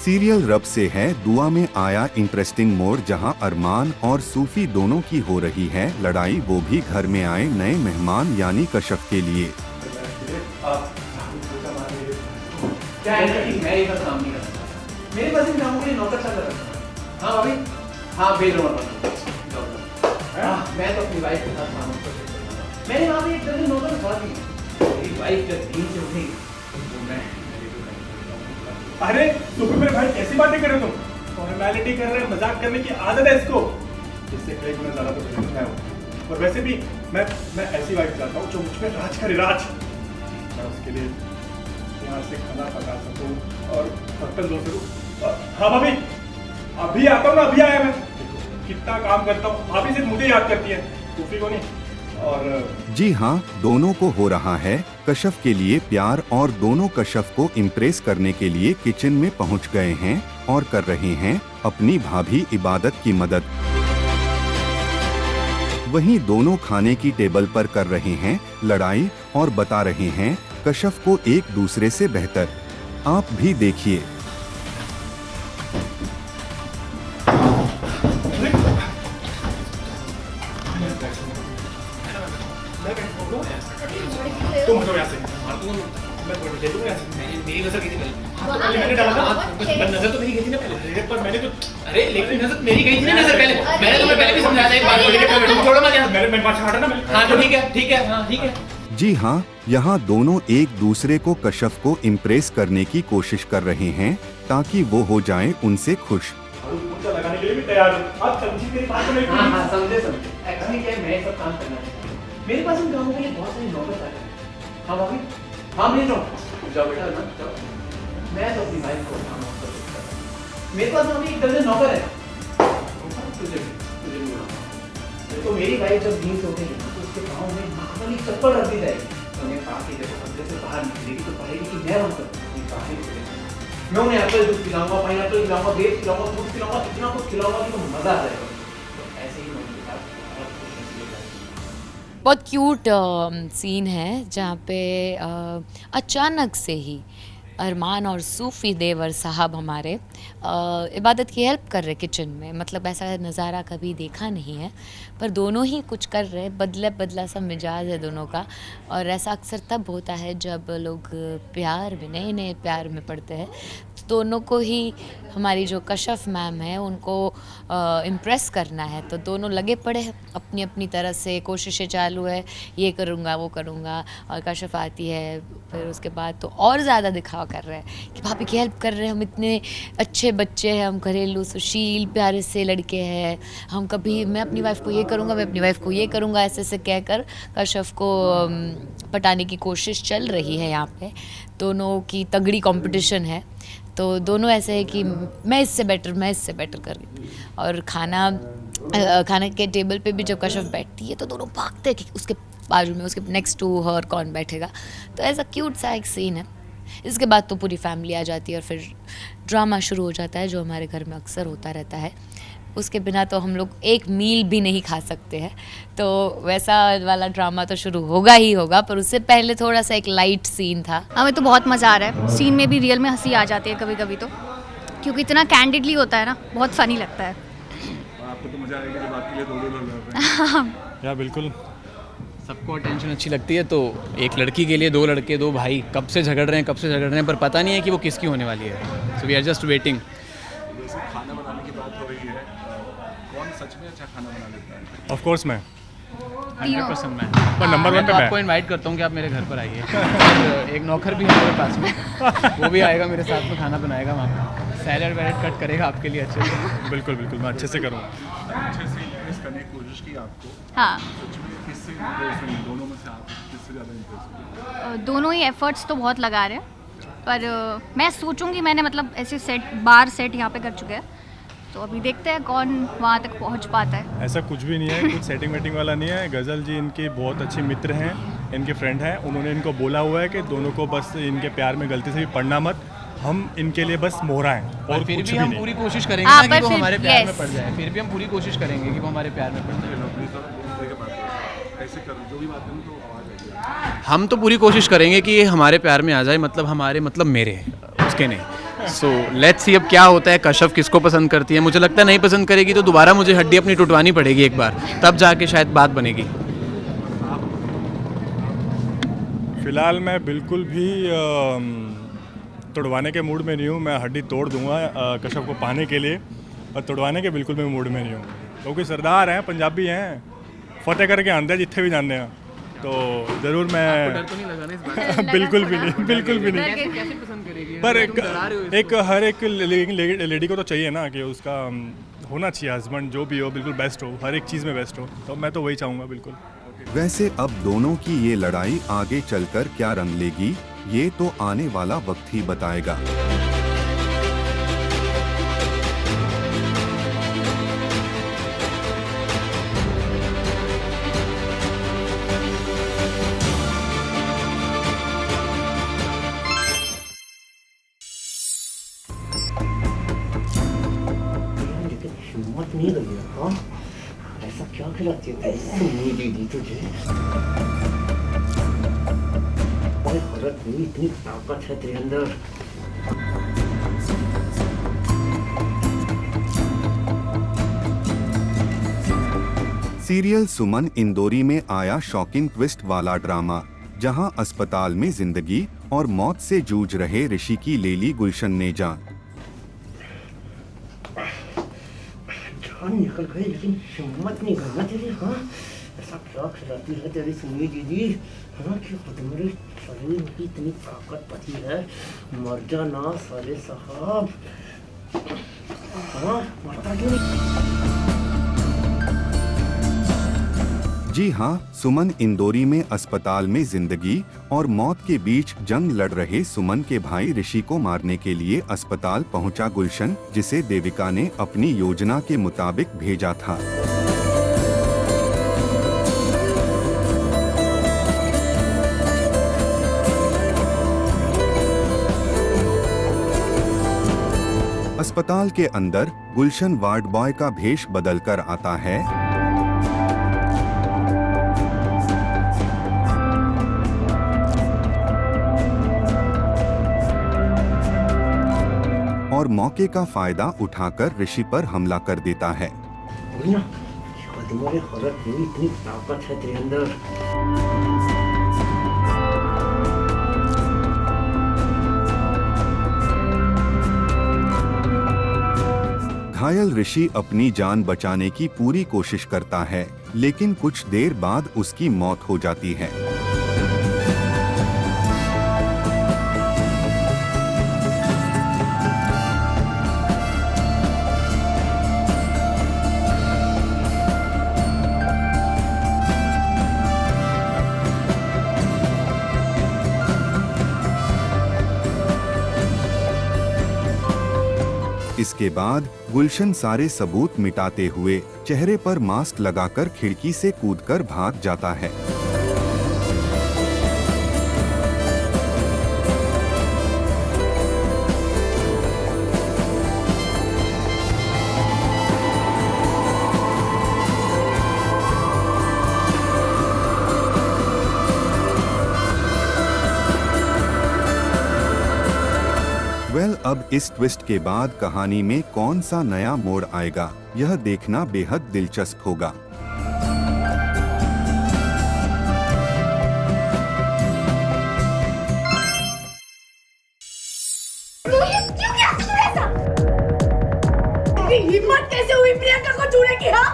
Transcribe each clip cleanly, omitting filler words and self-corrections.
Serial रब से है दुआ में आया इंटरेस्टिंग मोड़, जहां अरमान और सूफी दोनों की हो रही है लड़ाई, वो भी घर में आए नए मेहमान यानी कशफ के लिए। मेरे पास काम के लिए नौकर चल रहा है। हाँ भाभी, हाँ भेज रहा हूँ। मैं तो अपनी वाइफ के साथ काम करता हूँ। मैंने वहाँ पे एक दर्जन नौकर रखवा दी। मेरी वाइफ जब नींद से उठेगी तो मैं। अरे सुबह मेरे भाई कैसी बातें कर रहे हो तुम? फॉर्मेलिटी कर रहे हैं, मजाक करने की आदत है इसको। इससे कई गुना ज्यादा तो बेहतर मैं हूँ। और वैसे भी मैं ऐसी वाइफ चाहता हूँ जो मुझ पे राज करे, राज। मैं उसके लिए यहाँ से खाना पका सकूँ और बर्तन धो सकूँ। हाँ भाभी, अभी आता हूँ ना, अभी आया मैं। कितना काम करता हूँ, भाभी सिर्फ मुझे याद करती है, सूफी को नहीं। और जी हाँ, दोनों को हो रहा है कशफ के लिए प्यार और दोनों कशफ को इम्प्रेस करने के लिए किचन में पहुंच गए हैं और कर रहे हैं अपनी भाभी इबादत की मदद। वहीं दोनों खाने की टेबल पर कर रहे हैं लड़ाई और बता रहे हैं कशफ को एक दूसरे से बेहतर। आप भी देखिए। तुम हटो यहाँ से। मैं ले लूँगा यहाँ से। मेरी नजर गई थी पहले। मैंने डाला था। नजर तो मेरी गई थी ना पहले। पर मैंने तो अरे लेकिन नजर मेरी गई थी ना नजर पहले। मैंने तुम्हें पहले भी समझाया था एक बात को। छोड़ो मत यहाँ। मैंने बात हटा ना। हाँ तो ठीक है, ठीक है, हाँ ठीक है। जी हाँ, यहाँ दोनों एक दूसरे को कशफ को इम्प्रेस करने की कोशिश कर रहे हैं ताकि वो हो जाएं उनसे खुश। लगाने के लिए भी तैयार हूँ। आप समझी मेरी बात को नहीं? हाँ समझे। एक्चुअली क्या है, मैं सब काम करना चाहता हूँ। मेरे पास इन कामों के लिए बहुत सारे नौकर आते हैं। हाँ भाभी, हाँ भेज रहा हूँ। जाओ बेटा ना, जाओ। मैं तो अपनी वाइफ को काम कर सकता हूँ। मेरे पास अभी एक दर्जन नौकर है। तुझे भी बोला। तो मेरी वाइफ जब नींद से उठेगी तो उसके पाँव में नॉर्मली चप्पल रख दी जाएगी। तो उन्हें कहा कि जब कमरे से बाहर निकलेगी तो पढ़ेगी कि मैं बंद करूँ। मैं उन्हें एप्पल जूस पिलाऊंगा, पाइनएप्पल खिलाऊंगा, ग्रेप्स खिलाऊंगा, फ्रूट्स खिलाऊंगा, इतना कुछ खिलाऊंगा कि तो मजा आ जाएगा। तो ऐसे ही मैं उनके साथ बहुत क्यूट सीन है जहाँ पे अचानक से ही अरमान और सूफी देवर साहब हमारे इबादत की हेल्प कर रहे किचन में। मतलब ऐसा नज़ारा कभी देखा नहीं है, पर दोनों ही कुछ कर रहे, बदला सा मिजाज है दोनों का। और ऐसा अक्सर तब होता है जब लोग प्यार में नए प्यार में पड़ते हैं। दोनों को ही हमारी जो कशफ मैम है उनको इम्प्रेस करना है, तो दोनों लगे पड़े हैं अपनी अपनी तरह से, कोशिशें चालू है, ये करूँगा वो करूँगा। और कशफ आती है फिर उसके बाद तो और ज़्यादा दिखावा कर रहे हैं कि भाभी की हेल्प कर रहे हैं, हम इतने अच्छे बच्चे हैं, हम घरेलू सुशील प्यारे से लड़के हैं, हम कभी मैं अपनी वाइफ को ये करूँगा, मैं अपनी वाइफ को ये करूँगा, ऐसे ऐसे कहकर कशफ को पटाने की कोशिश चल रही है। यहाँ पे दोनों की तगड़ी कंपटीशन है, तो दोनों ऐसे है कि मैं इससे बेटर कर रही। और खाना के टेबल पे भी जब कशफ बैठती है तो दोनों भागते हैं कि उसके बाजू में, उसके नेक्स्ट टू हर कौन बैठेगा। तो ऐसा क्यूट सा एक सीन है। इसके बाद तो पूरी फैमिली आ जाती है और फिर ड्रामा शुरू हो जाता है, जो हमारे घर में अक्सर होता रहता है। उसके बिना तो हम लोग एक मील भी नहीं खा सकते हैं, तो वैसा वाला ड्रामा तो शुरू होगा ही होगा। पर उससे पहले थोड़ा सा एक लाइट सीन था। हमें तो बहुत मज़ा आ रहा है सीन में भी, रियल में हंसी आ जाती है कभी कभी तो, क्योंकि इतना कैंडिडली होता है ना, बहुत फनी लगता है। आपको तो मजा आएगा जब आपके लिए दो लोग। या बिल्कुल, सबको अटेंशन अच्छी लगती है, तो एक लड़की के लिए दो लड़के दो भाई कब से झगड़ रहे हैं, पर पता नहीं है कि वो किसकी होने वाली है। So we are just waiting. जैसे खाना बनाने की बात हो रही है, कौन सच में अच्छा खाना बना लेता है? ऑफ कोर्स मैं 100% मैं। पर नंबर वन पे आपको इनवाइट करता हूँ कि आप मेरे घर पर आइए। एक नौकर भी है मेरे पास में, वो भी आएगा मेरे साथ में, खाना बनाएगा, वहाँ पे सैलेड वैलेड कट करेगा आपके लिए अच्छे से। बिल्कुल मैं अच्छे से करूँगा। अच्छे से इम्प्रेस करने की कोशिश की आपको। हाँ, सच में किससे इम्प्रेस हुई? दोनों में से आप किससे ज़्यादा इम्प्रेस हुई? दोनों ही एफर्ट्स तो बहुत लगा रहे हैं, पर मैं सोचूंगी, मैंने मतलब ऐसे सेट बार सेट यहाँ पे कर चुके हैं, तो अभी देखते हैं कौन वहाँ तक पहुँच पाता है। ऐसा कुछ भी नहीं है, कुछ सेटिंग वेटिंग वाला नहीं है। गज़ल जी इनके बहुत अच्छे मित्र हैं, इनके फ्रेंड हैं। उन्होंने इनको बोला हुआ है कि दोनों को बस इनके प्यार में गलती से भी पड़ना मत, हम इनके लिए बस मोहरा हैं और फिर कुछ भी भी हम नहीं। पूरी कोशिश करेंगे हाँ, ना पर कि वो फिर- हमारे प्यार में yes. पड़ जाए। फिर भी हम पूरी कोशिश करेंगे कि वो हमारे प्यार में पड़ जाए। हम तो पूरी कोशिश करेंगे कि ये हमारे प्यार में आ जाए, मतलब हमारे मतलब मेरे, उसके नहीं। सो लेट्स सी अब क्या होता है। कश्यप किसको पसंद करती है, मुझे लगता है नहीं पसंद करेगी तो दोबारा मुझे हड्डी अपनी टुटवानी पड़ेगी एक बार, तब जाके शायद बात बनेगी। फिलहाल मैं बिल्कुल भी तोड़वाने के मूड में नहीं हूँ। मैं हड्डी तोड़ दूंगा कश्यप को पाने के लिए, और तोड़वाने के बिल्कुल भी मूड में नहीं हूँ, क्योंकि सरदार हैं, पंजाबी हैं, फतेह करके आंदे जिथे भी जाने हैं, तो ज़रूर मैं डर तो नहीं लगा ना इस बात से? बिल्कुल भी नहीं, बिल्कुल भी नहीं। कैसे पसंद करेगी? पर तुम डरा रहे हो इसको। एक हर एक लेडी को तो चाहिए ना कि उसका होना चाहिए हस्बैंड, जो भी हो बिल्कुल बेस्ट हो, हर एक चीज़ में बेस्ट हो, तो मैं तो वही चाहूँगा बिल्कुल। वैसे अब दोनों की ये लड़ाई आगे चलकर क्या रंग लेगी, ये तो आने वाला वक्त ही बताएगा। लेकिन हिम्मत नहीं लगी, हाँ ऐसा क्या खिलाती है सुनी दीदी तुझे? अरे हरत नहीं, इतनी ताकत है तेरे अंदर। सीरियल सुमन इंदौरी में आया शॉकिंग ट्विस्ट वाला ड्रामा, जहां अस्पताल में जिंदगी और मौत से जूझ रहे ऋषि की ले ली गुलशन ने जान। जान निकल गई लेकिन हिम्मत नहीं करना तेरी, हाँ ऐसा क्या खिलाती है तेरी सुनी दीदी, हाँ कि तुम्हारे शरीर में इतनी ताकत बची है, मर जाना साले साहब, हाँ मरता क्यों नहीं? जी हाँ, सुमन इंदौरी में अस्पताल में जिंदगी और मौत के बीच जंग लड़ रहे सुमन के भाई ऋषि को मारने के लिए अस्पताल पहुंचा गुलशन, जिसे देविका ने अपनी योजना के मुताबिक भेजा था। अस्पताल के अंदर गुलशन वार्ड बॉय का भेष बदलकर आता है और मौके का फायदा उठाकर ऋषि पर हमला कर देता है। वही ना, तुम्हारे हरत में इतनी ताकत है तेरे अंदर। घायल ऋषि अपनी जान बचाने की पूरी कोशिश करता है, लेकिन कुछ देर बाद उसकी मौत हो जाती है। इसके बाद गुलशन सारे सबूत मिटाते हुए चेहरे पर मास्क लगाकर खिड़की से कूदकर भाग जाता है। अब इस ट्विस्ट के बाद कहानी में कौन सा नया मोड़ आएगा, यह देखना बेहद दिलचस्प होगा। हिम्मत कैसे हुई प्रियंका को छूने की? हाँ,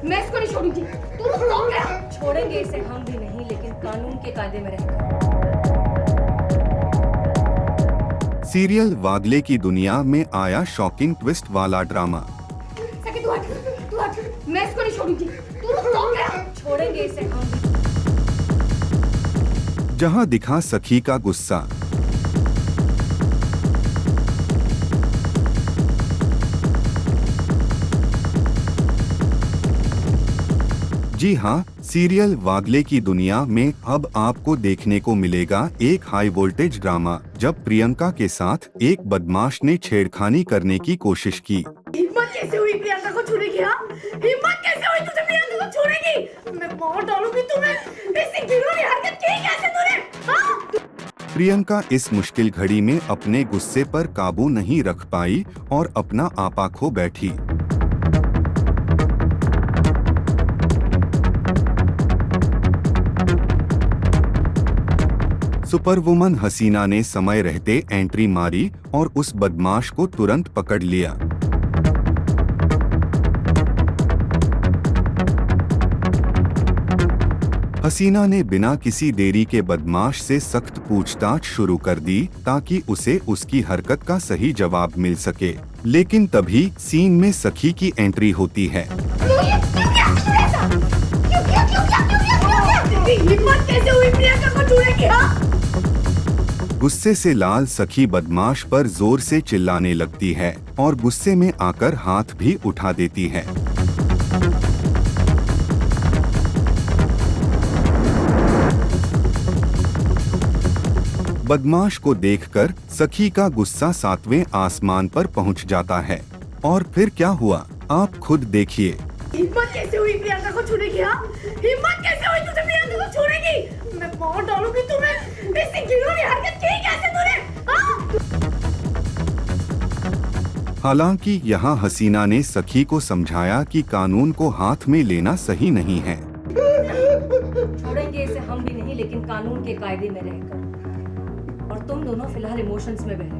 मैं इसको नहीं छोड़ूंगी। तुम तो क्या छोड़ेंगे इसे हम भी नहीं, लेकिन कानून के कायदे में रहकर। सीरियल वागले की दुनिया में आया शॉकिंग ट्विस्ट वाला ड्रामा। सके तू हट, मैं इसको नहीं छोड़ूंगी। तुम तो क्या छोड़ेंगे इसे हम भी। जहां दिखा सखी का गुस्सा, जी हाँ, सीरियल वागले की दुनिया में अब आपको देखने को मिलेगा एक हाई वोल्टेज ड्रामा, जब प्रियंका के साथ एक बदमाश ने छेड़खानी करने की कोशिश की। हिम्मत कैसे हुई प्रियंका को छूने की? हाँ, हिम्मत कैसे हुई तुझे प्रियंका को छूने की? मैं मार डालूंगी तुम्हें। ऐसी घिनौनी हरकत की कैसे तूने? हाँ? प्रियंका इस मुश्किल घड़ी में अपने गुस्से पर काबू नहीं रख पाई और अपना आपा खो बैठी। सुपरवुमन हसीना ने समय रहते एंट्री मारी और उस बदमाश को तुरंत पकड़ लिया। हसीना ने बिना किसी देरी के बदमाश से सख्त पूछताछ शुरू कर दी ताकि उसे उसकी हरकत का सही जवाब मिल सके। लेकिन तभी सीन में सखी की एंट्री होती है। हिम्मत कैसे हुई प्रियंका को छूने की? हाँ? गुस्से से लाल सखी बदमाश पर जोर से चिल्लाने लगती है और गुस्से में आकर हाथ भी उठा देती है। बदमाश को देखकर सखी का गुस्सा 7वें आसमान पर पहुंच जाता है। और फिर क्या हुआ, आप खुद देखिए। हिम्मत कैसे हुई प्रियंका को छूने की? हाँ? हिम्मत कैसे हुई तुझे प्रियंका को छूने की? मैं मार डालूंगी तुम्हें। ऐसी घिनौनी हरकत की कैसे तूने? हाँ? हालांकि यहाँ हसीना ने सखी को समझाया कि कानून को हाथ में लेना सही नहीं है। छोड़ेंगे इसे हम भी नहीं, लेकिन कानून के कायदे में रहकर। और तुम दोनों फिलहाल इमोशंस में बह रहे हो।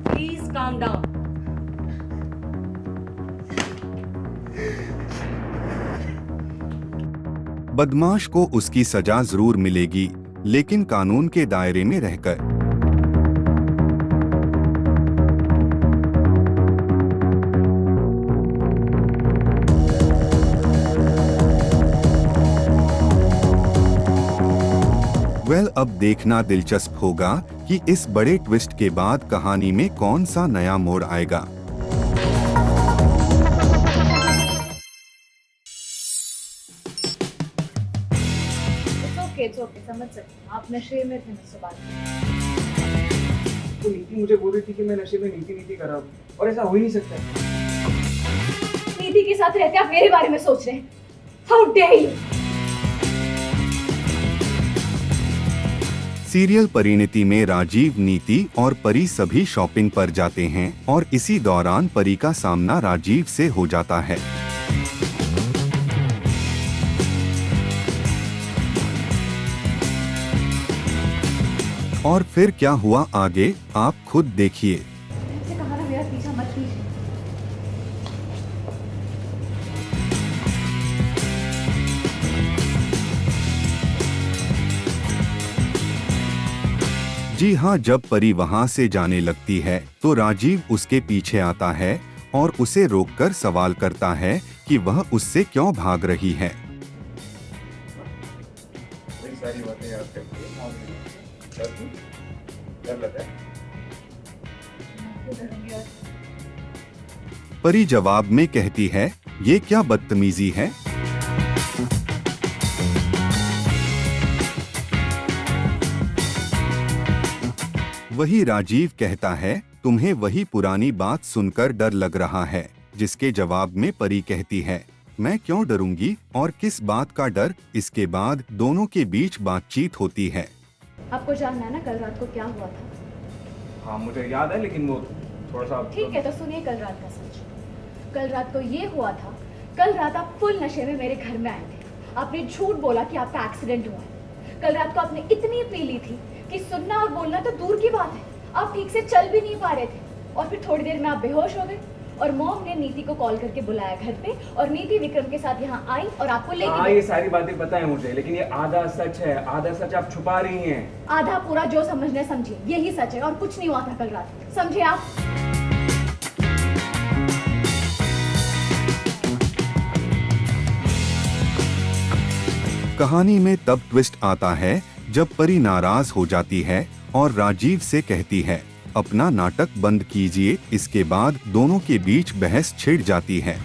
Please calm down. बदमाश को उसकी सजा जरूर मिलेगी, लेकिन कानून के दायरे में रहकर। अब देखना दिलचस्प होगा कि इस बड़े ट्विस्ट के बाद कहानी में कौन सा नया मोड़ आएगा। ओके, समझ सकती हूँ, आप नशे में थे मुझसे बात। तो नीति मुझे बोल रही थी कि मैं नशे में नीति कर रहा हूँ, और ऐसा हो ही नहीं सकता। नीति के साथ रहते आप मेरे बारे में सोच रहे हैं? How dare you! सीरियल परिणति में राजीव, नीति और परी सभी शॉपिंग पर जाते हैं और इसी दौरान परी का सामना राजीव से हो जाता है। और फिर क्या हुआ आगे, आप खुद देखिए। मुझसे कहा ना मेरा पीछा मत कीजिए। जी हाँ, जब परी वहाँ से जाने लगती है तो राजीव उसके पीछे आता है और उसे रोककर सवाल करता है कि वह उससे क्यों भाग रही है। सारी बातें याद करके डर लगता है। परी जवाब में कहती है, ये क्या बदतमीजी है। वही राजीव कहता है, तुम्हें वही पुरानी बात सुनकर डर लग रहा है, जिसके जवाब में परी कहती है, मैं क्यों डरूंगी और किस बात का डर। इसके बाद दोनों के बीच बातचीत होती है। आपको जानना है ना कल रात को क्या हुआ था? हाँ मुझे याद है, लेकिन वो थोड़ा सा। ठीक है, तो सुनिए कल रात का सच। कल रात को ये हुआ था, कल रात आप फुल नशे में मेरे घर में आए थे। आपने झूठ बोला कि आपका एक्सीडेंट हुआ है। कल रात को आपने इतनी पी ली थी कि सुनना और बोलना तो दूर की बात है, आप ठीक से चल भी नहीं पा रहे थे। और फिर थोड़ी देर में आप बेहोश हो गए और मॉम ने नीति को कॉल करके बुलाया घर पे, और नीति विक्रम के साथ यहाँ आई और आपको लेके हाँ, ये सारी बातें पता है मुझे, लेकिन ये आधा सच है, आधा सच आप छुपा रही हैं। आधा पूरा जो समझना है समझिए, यही सच है और कुछ नहीं हुआ था कल रात, समझे आप? कहानी में तब ट्विस्ट आता है जब परी नाराज हो जाती है और राजीव से कहती है, अपना नाटक बंद कीजिए। इसके बाद दोनों के बीच बहस छिड़ जाती है।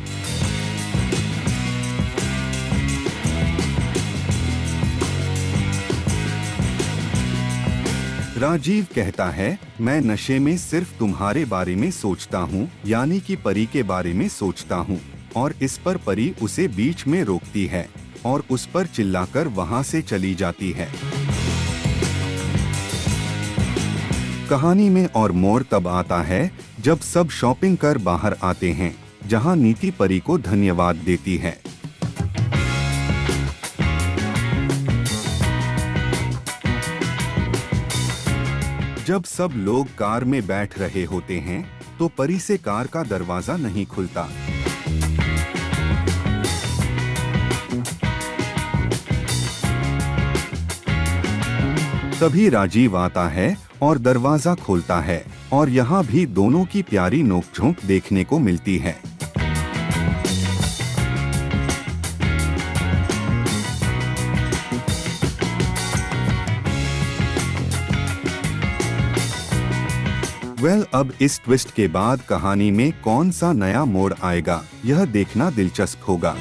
राजीव कहता है, मैं नशे में सिर्फ तुम्हारे बारे में सोचता हूँ, यानी कि परी के बारे में सोचता हूँ। और इस पर परी उसे बीच में रोकती है और उस पर चिल्लाकर वहाँ से चली जाती है। कहानी में और मोड़ तब आता है जब सब शॉपिंग कर बाहर आते हैं, जहाँ नीति परी को धन्यवाद देती है। जब सब लोग कार में बैठ रहे होते हैं तो परी से कार का दरवाजा नहीं खुलता। तभी राजीव आता है और दरवाजा खोलता है और यहाँ भी दोनों की प्यारी नोकझोंक देखने को मिलती है। अब इस ट्विस्ट के बाद कहानी में कौन सा नया मोड़ आएगा, यह देखना दिलचस्प होगा।